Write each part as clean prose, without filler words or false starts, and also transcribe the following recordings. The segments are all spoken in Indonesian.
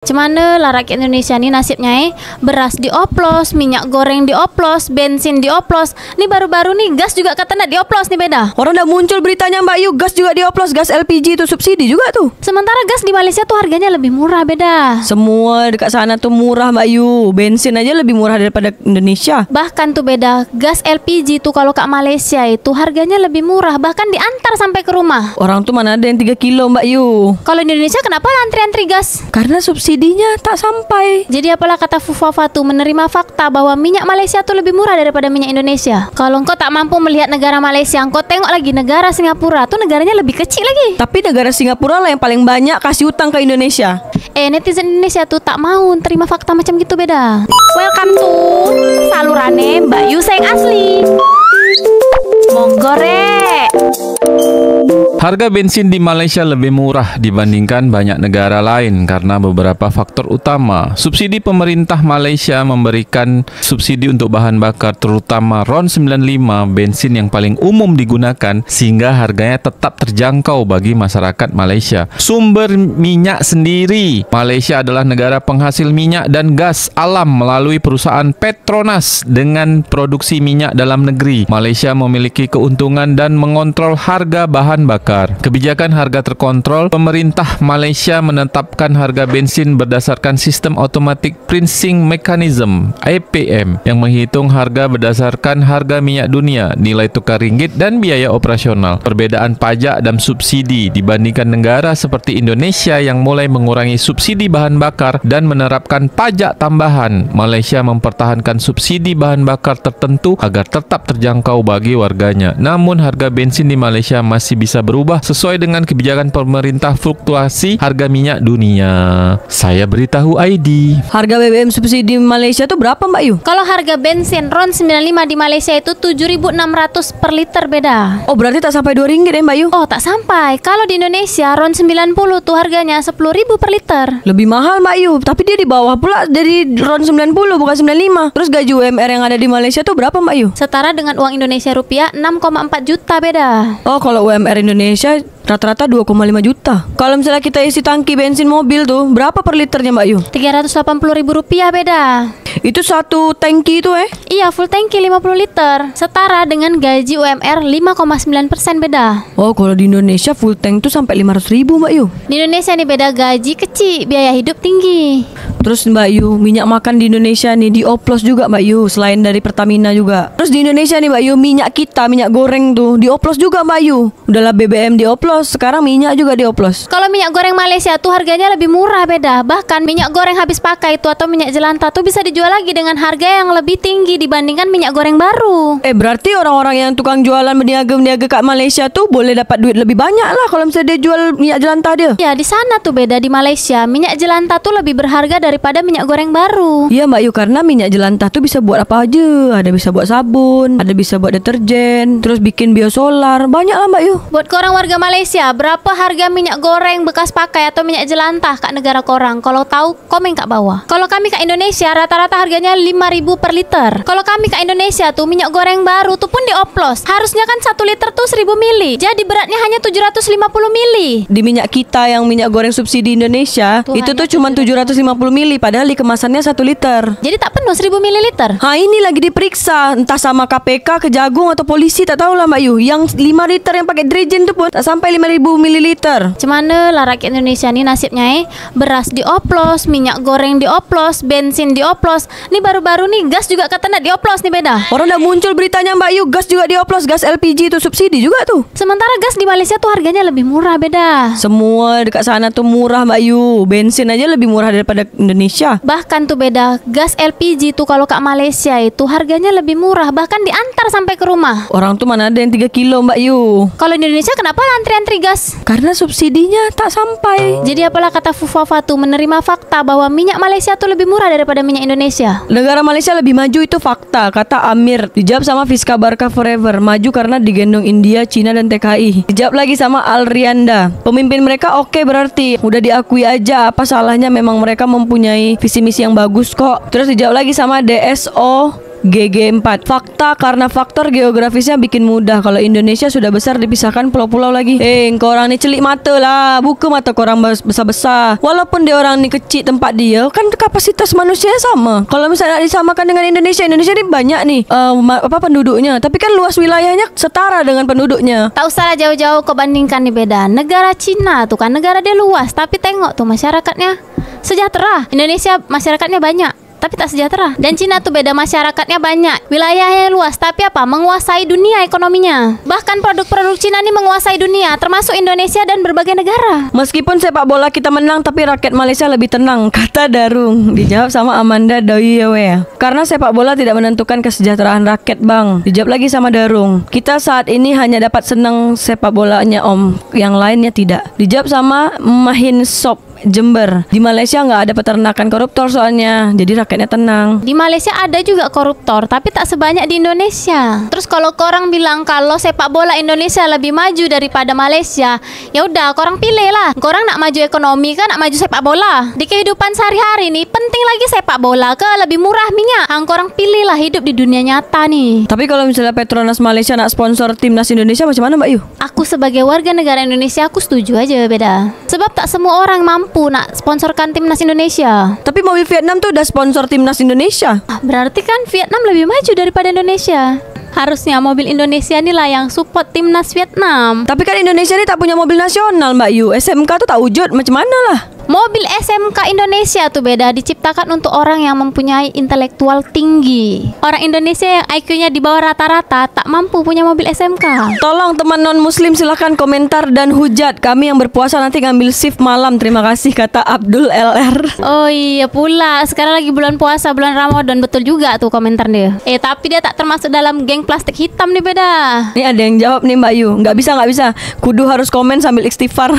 Cemana lah rakyat Indonesia nih nasibnya beras dioplos, minyak goreng dioplos, bensin dioplos. Nih baru-baru nih gas juga kata nak dioplos nih beda. Orang dah muncul beritanya Mbak Yu, gas juga dioplos, gas LPG itu subsidi juga tuh. Sementara gas di Malaysia tuh harganya lebih murah beda. Semua dekat sana tuh murah Mbak Yu. Bensin aja lebih murah daripada Indonesia. Bahkan tuh beda, gas LPG tuh kalau kat Malaysia itu harganya lebih murah, bahkan diantar sampai ke rumah. Orang tuh mana ada yang 3 kilo Mbak Yu. Kalau di Indonesia kenapa lah antri-antri gas? Karena subsidinya tak sampai. Jadi apalah kata Fufafa tuh menerima fakta bahwa minyak Malaysia tuh lebih murah daripada minyak Indonesia. Kalau engkau tak mampu melihat negara Malaysia, engkau tengok lagi negara Singapura tuh negaranya lebih kecil lagi. Tapi negara Singapura lah yang paling banyak kasih utang ke Indonesia. Netizen Indonesia tuh tak mau terima fakta macam gitu beda. Welcome to salurane Mbak Yu Seng Asli. Monggo rek. Harga bensin di Malaysia lebih murah dibandingkan banyak negara lain karena beberapa faktor utama. Subsidi pemerintah Malaysia memberikan subsidi untuk bahan bakar terutama RON 95 bensin yang paling umum digunakan sehingga harganya tetap terjangkau bagi masyarakat Malaysia. Sumber minyak sendiri. Malaysia adalah negara penghasil minyak dan gas alam melalui perusahaan Petronas dengan produksi minyak dalam negeri. Malaysia memiliki keuntungan dan mengontrol harga bahan bakar. Kebijakan harga terkontrol. Pemerintah Malaysia menetapkan harga bensin berdasarkan sistem automatic pricing mechanism (APM) yang menghitung harga berdasarkan harga minyak dunia, nilai tukar ringgit dan biaya operasional. Perbedaan pajak dan subsidi dibandingkan negara seperti Indonesia yang mulai mengurangi subsidi bahan bakar dan menerapkan pajak tambahan. Malaysia mempertahankan subsidi bahan bakar tertentu agar tetap terjangkau bagi warganya. Namun harga bensin di Malaysia masih bisa berubah sesuai dengan kebijakan pemerintah fluktuasi harga minyak dunia. Saya beritahu ID. Harga BBM subsidi Malaysia tuh berapa Mbak Yu? Kalau harga bensin RON 95 di Malaysia itu 7.600 per liter beda. Oh berarti tak sampai RM2 ya Mbak Yu? Oh tak sampai. Kalau di Indonesia RON 90 tuh harganya 10.000 per liter. Lebih mahal Mbak Yu. Tapi dia di bawah pula dari RON 90 bukan 95. Terus gaji UMR yang ada di Malaysia tuh berapa Mbak Yu? Setara dengan uang Indonesia rupiah 6,4 juta beda. Oh kalau UMR Indonesia rata-rata 2,5 juta. Kalau misalnya kita isi tangki bensin mobil tuh berapa per liternya Mbak Yu? Rp380.000 beda. Itu satu tangki itu Iya full tangki 50 liter. Setara dengan gaji UMR 5,9% beda. Oh kalau di Indonesia full tank tuh sampai 500.000 Mbak Yu. Di Indonesia nih beda, gaji kecil, biaya hidup tinggi. Terus Mbak Yu, minyak makan di Indonesia nih dioplos juga Mbak Yu, selain dari Pertamina juga. Terus di Indonesia nih Mbak Yu, minyak kita, minyak goreng tuh dioplos juga Mbak Yu. Udahlah BBM dioplos, sekarang minyak juga dioplos. Kalau minyak goreng Malaysia tuh harganya lebih murah beda. Bahkan minyak goreng habis pakai itu atau minyak jelantah tuh bisa dijual lagi dengan harga yang lebih tinggi dibandingkan minyak goreng baru. Berarti orang-orang yang tukang jualan berniaga kat Malaysia tuh boleh dapat duit lebih banyak lah kalau misalnya dia jual minyak jelantah dia. Ya di sana tuh beda, di Malaysia minyak jelantah tuh lebih berharga daripada minyak goreng baru. Iya Mbak Yu, karena minyak jelantah tuh bisa buat apa aja. Ada bisa buat sabun, ada bisa buat deterjen, terus bikin biosolar, banyak lah Mbak Yu. Buat korang warga Malaysia, berapa harga minyak goreng bekas pakai atau minyak jelantah kat negara korang? Kalau tahu komen kat bawah. Kalau kami kat Indonesia rata-rata harganya 5.000 per liter. Kalau kami kat Indonesia tuh minyak goreng baru tuh pun dioplos. Harusnya kan 1 liter tuh 1.000 mili. Jadi beratnya hanya 750 mili. Di minyak kita yang minyak goreng subsidi Indonesia tuh itu tuh cuma 750 mili, padahal di kemasannya 1 liter. Jadi tak penuh 1.000 mililiter. Ini lagi diperiksa entah sama KPK, Kejagung atau polisi, tak tahulah Mbak Yu. Yang 5 liter yang pakai deterjen tuh pun tak sampai 5.000 mililiter. Cemana lah rakyat Indonesia nih nasibnya beras dioplos, minyak goreng dioplos, bensin dioplos. Nih baru-baru nih gas juga kata nak dioplos nih beda. Orang dah muncul beritanya Mbak Yu, gas juga dioplos, gas LPG itu subsidi juga tuh. Sementara gas di Malaysia tuh harganya lebih murah beda. Semua dekat sana tuh murah Mbak Yu. Bensin aja lebih murah daripada Indonesia. Bahkan tuh beda, gas LPG tuh kalau kat Malaysia itu harganya lebih murah, bahkan diantar sampai ke rumah. Orang tuh mana ada yang 3 kilo Mbak Yu. Kalau di Indonesia kenapa lah antri-antri gas? Karena subsidinya tak sampai. Jadi apalah kata Fufafa tuh menerima fakta bahwa minyak Malaysia tuh lebih murah daripada minyak Indonesia. Negara Malaysia lebih maju itu fakta, kata Amir. Dijawab sama Fiska Barka Forever, maju karena digendong India, Cina dan TKI. Dijawab lagi sama Alrianda, pemimpin mereka oke berarti udah diakui aja, apa salahnya, memang mereka mempunyai visi misi yang bagus kok. Terus dijawab lagi sama DSO GG4. Fakta, karena faktor geografisnya bikin mudah. Kalau Indonesia sudah besar dipisahkan pulau-pulau lagi. Kau orang ni celik mata lah. Buka mata korang besar-besar. Walaupun dia orang ni kecil tempat dia, kan kapasitas manusia sama. Kalau misalnya nak disamakan dengan Indonesia ni banyak nih penduduknya. Tapi kan luas wilayahnya setara dengan penduduknya. Tak usahlah jauh-jauh kau bandingkan nih beda. Negara Cina tuh kan negara dia luas, tapi tengok tuh masyarakatnya sejahtera. Indonesia masyarakatnya banyak tapi tak sejahtera. Dan Cina tuh beda, masyarakatnya banyak, wilayahnya luas, tapi apa? Menguasai dunia ekonominya. Bahkan produk-produk Cina nih menguasai dunia, termasuk Indonesia dan berbagai negara. Meskipun sepak bola kita menang, tapi rakyat Malaysia lebih tenang, kata Darung. Dijawab sama Amanda Doyewe. Karena sepak bola tidak menentukan kesejahteraan rakyat, bang. Dijawab lagi sama Darung. Kita saat ini hanya dapat senang sepak bolanya, om. Yang lainnya tidak. Dijawab sama Mahin Sop Jember. Di Malaysia nggak ada peternakan koruptor soalnya, jadi rakyatnya tenang. Di Malaysia ada juga koruptor, tapi tak sebanyak di Indonesia. Terus kalau korang bilang kalau sepak bola Indonesia lebih maju daripada Malaysia, ya udah korang pilih lah. Korang nak maju ekonomi kan, nak maju sepak bola. Di kehidupan sehari-hari nih penting lagi sepak bola ke lebih murah minyak. Korang pilih lah hidup di dunia nyata nih. Tapi kalau misalnya Petronas Malaysia nak sponsor timnas Indonesia, macam mana Mbak Yu? Aku sebagai warga negara Indonesia, aku setuju aja beda. Sebab tak semua orang mampu nak sponsorkan timnas Indonesia. Tapi mobil Vietnam tuh udah sponsor timnas Indonesia. Berarti kan Vietnam lebih maju daripada Indonesia. Harusnya mobil Indonesia inilah yang support timnas Vietnam. Tapi kan Indonesia ini tak punya mobil nasional, Mbak Yu. SMK tuh tak wujud, macam mana lah? Mobil SMK Indonesia tuh beda, diciptakan untuk orang yang mempunyai intelektual tinggi. Orang Indonesia yang IQ-nya di bawah rata-rata tak mampu punya mobil SMK. Tolong teman non-muslim silahkan komentar dan hujat. Kami yang berpuasa nanti ngambil shift malam. Terima kasih, kata Abdul LR. Oh iya pula, sekarang lagi bulan puasa, bulan Ramadan. Betul juga tuh komentar dia. Tapi dia tak termasuk dalam geng plastik hitam nih beda. Ini ada yang jawab nih Mbak Yu. Nggak bisa. Kudu harus komen sambil istighfar.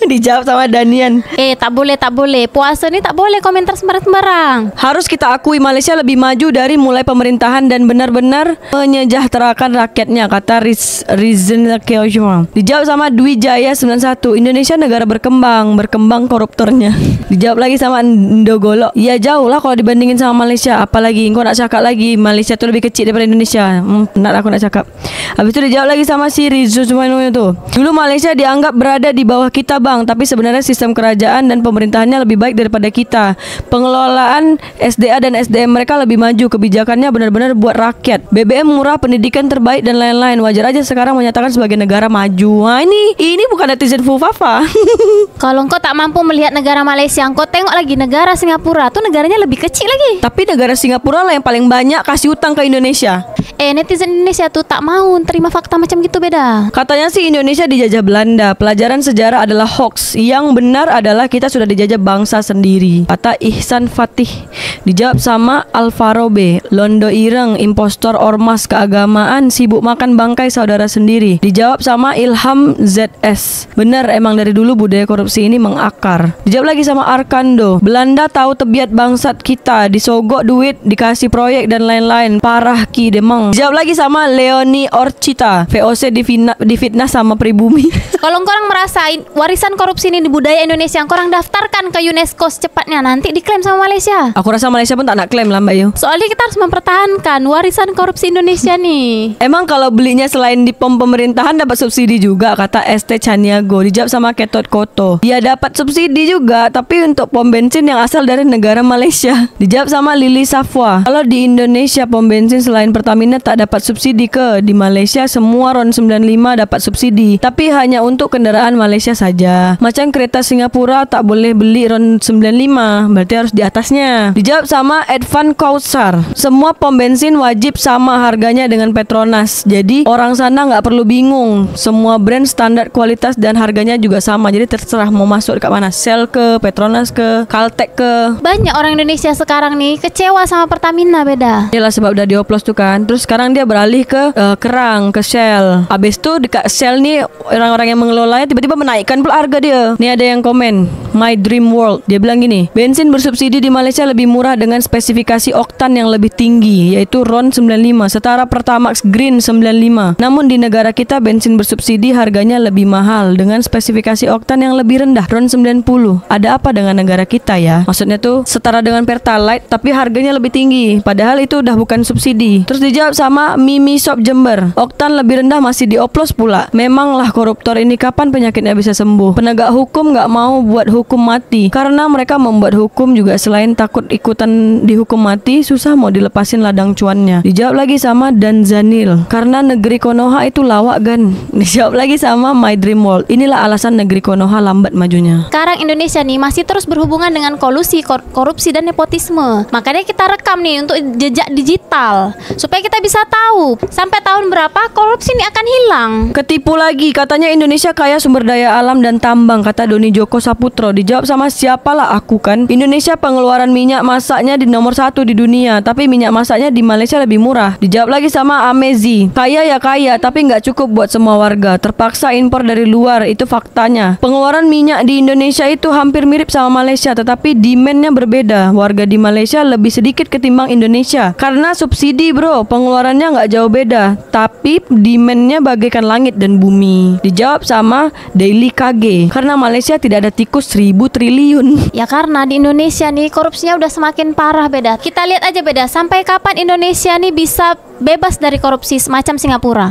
Dijawab sama Danian. Tak boleh. Puasa nih tak boleh komentar sembarang. Harus kita akui Malaysia lebih maju dari mulai pemerintahan dan benar-benar menyejahterakan rakyatnya, kata Rizan Keojuma. Dijawab sama Dwi Jaya 91. Indonesia negara berkembang koruptornya. Dijawab lagi sama Ndogolo. Ya jauh lah kalau dibandingin sama Malaysia. Apalagi kau nak cakap lagi Malaysia tu lebih kecil daripada Indonesia. Benar aku nak cakap. Habis itu dijawab lagi sama si Rizzo Sumanoyo tu. Dulu Malaysia dianggap berada di bawah kita, bang, tapi sebenarnya sistem kerajaan dan pemerintahannya lebih baik daripada kita. Pengelolaan SDA dan SDM mereka lebih maju, kebijakannya benar-benar buat rakyat. BBM murah, pendidikan terbaik dan lain-lain. Wajar aja sekarang menyatakan sebagai negara maju. Wah, ini bukan netizen fufafa. Kalau engkau tak mampu melihat negara Malaysia, engkau tengok lagi negara Singapura. Tuh negaranya lebih kecil lagi. Tapi negara Singapura lah yang paling banyak kasih utang ke Indonesia. Netizen Indonesia tuh tak mau terima fakta macam gitu beda. Katanya sih Indonesia dijajah Belanda. Pelajaran sejarah adalah hoax. Yang benar adalah kita sudah dijajah bangsa sendiri, kata Ihsan Fatih. Dijawab sama Alvaro B. Londo Ireng, impostor ormas keagamaan, sibuk makan bangkai saudara sendiri. Dijawab sama Ilham ZS. Benar, emang dari dulu budaya korupsi ini mengakar. Dijawab lagi sama Arkando. Belanda tahu tebiat bangsat kita, disogok duit, dikasih proyek dan lain-lain. Parah ki demang. Dijawab lagi sama Leoni Orcita. VOC difitnah sama pribumi. Kalau korang merasa warisan korupsi ini di budaya Indonesia, korang daftarkan ke UNESCO secepatnya, nanti diklaim sama Malaysia. Aku rasa Malaysia pun tak nak klaim lah Mbak Yu. Soalnya kita harus mempertahankan warisan korupsi Indonesia nih. Emang kalau belinya selain di pom pemerintahan dapat subsidi juga, kata ST Chaniago. Dijawab sama Ketot Koto. Dia dapat subsidi juga, tapi untuk pom bensin yang asal dari negara Malaysia. Dijawab sama Lili Safwa. Kalau di Indonesia pom bensin selain Pertamina tak dapat subsidi ke. Di Malaysia semua RON 95 dapat subsidi, tapi hanya untuk kendaraan Malaysia saja. Macam kereta Singapura tak boleh beli RON 95, berarti harus di atasnya. Dijawab sama Advan Kausar. Semua pom bensin wajib sama harganya dengan Petronas. Jadi orang sana nggak perlu bingung. Semua brand standar kualitas dan harganya juga sama. Jadi terserah mau masuk dekat mana, Shell ke, Petronas ke, Caltex ke. Banyak orang Indonesia sekarang nih kecewa sama Pertamina beda. Yalah sebab udah dioplos tuh kan. Terus sekarang dia beralih ke kerang, ke Shell. Habis itu dekat Shell nih orang-orang yang mengelolanya tiba-tiba menaikkan pula harga dia. Nih ada yang komen. My Dream World. Dia bilang gini, bensin bersubsidi di Malaysia lebih murah dengan spesifikasi oktan yang lebih tinggi, yaitu RON 95 setara Pertamax Green 95. Namun di negara kita bensin bersubsidi harganya lebih mahal dengan spesifikasi oktan yang lebih rendah, RON 90. Ada apa dengan negara kita ya? Maksudnya tuh setara dengan Pertalite tapi harganya lebih tinggi, padahal itu udah bukan subsidi. Terus dijawab sama Mimi Shop Jember, oktan lebih rendah masih dioplos pula. Memanglah koruptor ini kapan penyakitnya bisa sembuh? Penegak hukum nggak mau buat hukum mati karena mereka membuat hukum juga selain takut ikutan dihukum mati, susah mau dilepasin ladang cuannya. Dijawab lagi sama Danzanil, karena negeri Konoha itu lawak kan. Dijawab lagi sama My Dream World, inilah alasan negeri Konoha lambat majunya. Sekarang Indonesia nih masih terus berhubungan dengan kolusi, korupsi dan nepotisme. Makanya kita rekam nih untuk jejak digital supaya kita bisa tahu sampai tahun berapa korupsi ini akan hilang. Ketipu lagi, katanya Indonesia kaya sumber daya alam dan tambang, kata Doni Joko Saputro. Dijawab sama siapalah aku kan. Indonesia pengeluaran minyak masaknya di nomor 1 di dunia, tapi minyak masaknya di Malaysia lebih murah. Dijawab lagi sama Amezi, kaya ya kaya, tapi nggak cukup buat semua warga. Terpaksa impor dari luar, itu faktanya. Pengeluaran minyak di Indonesia itu hampir mirip sama Malaysia, tetapi demandnya berbeda. Warga di Malaysia lebih sedikit ketimbang Indonesia. Karena subsidi bro, pengeluarannya nggak jauh beda, tapi demandnya bagaikan langit dan bumi. Dijawab sama Daily KG, karena Malaysia tidak ada tikus 1000 triliun. Ya karena di Indonesia nih korupsinya udah semakin parah beda. Kita lihat aja beda, sampai kapan Indonesia nih bisa bebas dari korupsi semacam Singapura.